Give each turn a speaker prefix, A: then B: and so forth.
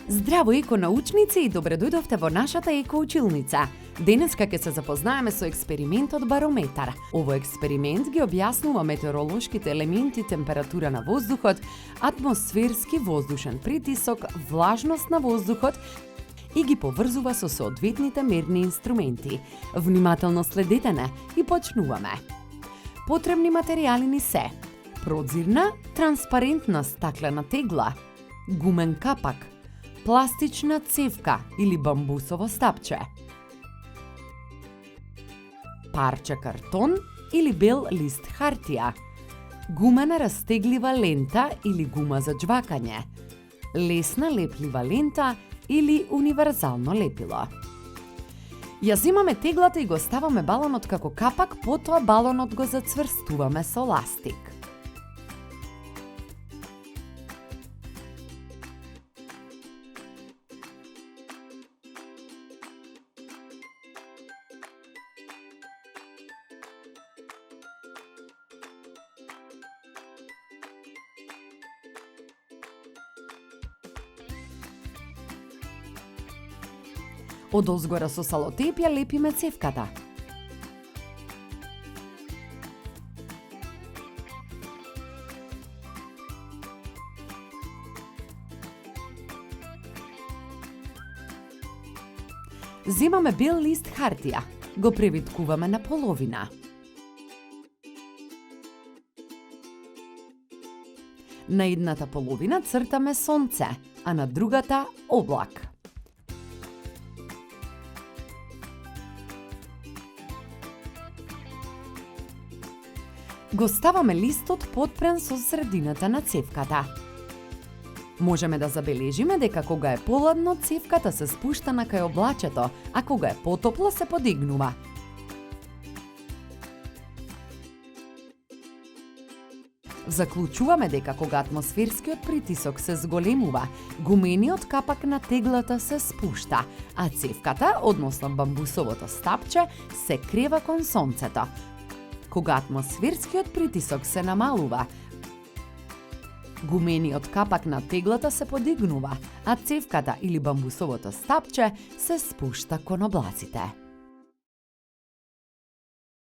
A: Здраво, еконаучници, и добре дојдовте во нашата екоучилница. Денеска ќе се запознаеме со експериментот барометар. Овој експеримент ги објаснува метеоролошките елементи, температура на воздухот, атмосферски воздушен притисок, влажност на воздухот и ги поврзува со соодветните мерни инструменти. Внимателно следете не и почнуваме. Потребни материјали ни се: прозирна, транспарентна стаклена тегла, гумен капак, пластична цевка или бамбусово стапче, парче картон или бел лист хартија, гумена растеглива лента или гума за џвакање, лесна леплива лента или универзално лепило. Ја земаме теглата и го ставаме балонот како капак, потоа балонот го зацврстуваме со ластик. Одозгора со салотеп ја лепиме цевката. Земаме бел лист хартија, го превиткуваме на половина. На едната половина цртаме сонце, а на другата облак. Го ставаме листот подпрен со средината на цевката. Можеме да забележиме дека кога е поладно, цевката се спушта на кај облачето, а кога е потопло се подигнува. Заклучуваме дека кога атмосферскиот притисок се зголемува, гумениот капак на теглата се спушта, а цевката, односно бамбусовото стапче, се крева кон сонцето. Кога атмосферскиот притисок се намалува, гумениот капак на теглата се подигнува, а цевката или бамбусовото стапче се спушта кон облаците.